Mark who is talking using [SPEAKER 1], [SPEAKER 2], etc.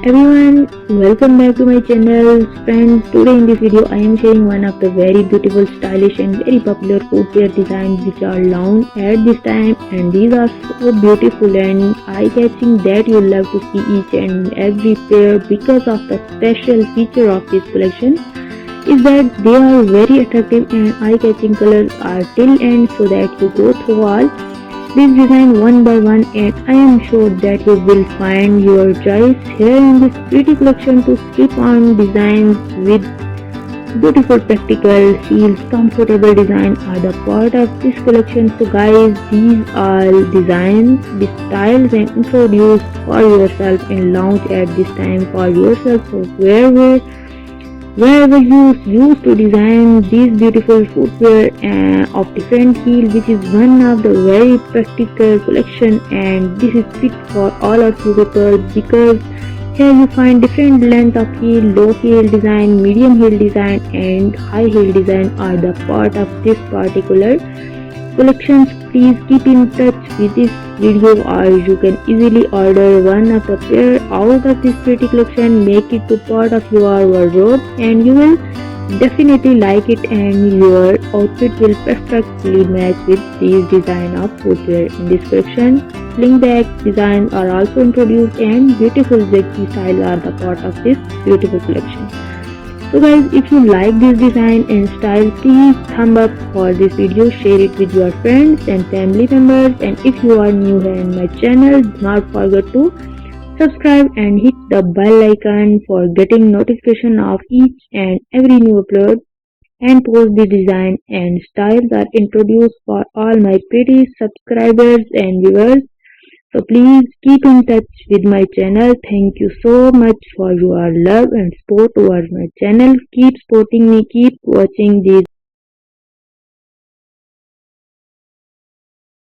[SPEAKER 1] Everyone, welcome back to my channel. Friends, today in this video I am sharing one of the very beautiful, stylish and very popular footwear designs which are launched at this time, and these are so beautiful and eye-catching that you love to see each and every pair because of the special feature of this collection is that they are very attractive and eye-catching. Colors are till end so that you go through all this design one by one, and I am sure that you will find your choice here in this pretty collection to slip on designs with beautiful practical feels comfortable design are the part of this collection. So guys, these are designs, the styles and introduced for yourself and launch at this time for yourself. So wherever you used to design these beautiful footwear of different heel, which is one of the very practical collection, and this is fit for all of you people because here you find different length of heel, low heel design, medium heel design and high heel design are the part of this particular collections. Please keep in touch with this video or you can easily order one of the pair out of this pretty collection, make it to part of your wardrobe and you will definitely like it and your outfit will perfectly match with these design of footwear. In this collection, sling back designs are also introduced and beautiful zigzag styles are the part of this beautiful collection. So guys, if you like this design and style, please thumb up for this video, share it with your friends and family members, and if you are new here in my channel, do not forget to subscribe and hit the bell icon for getting notification of each and every new upload and post. The design and styles are introduced for all my pretty subscribers and viewers. So please keep in touch with my channel. Thank you so much for your love and support towards my channel. Keep supporting me, keep watching these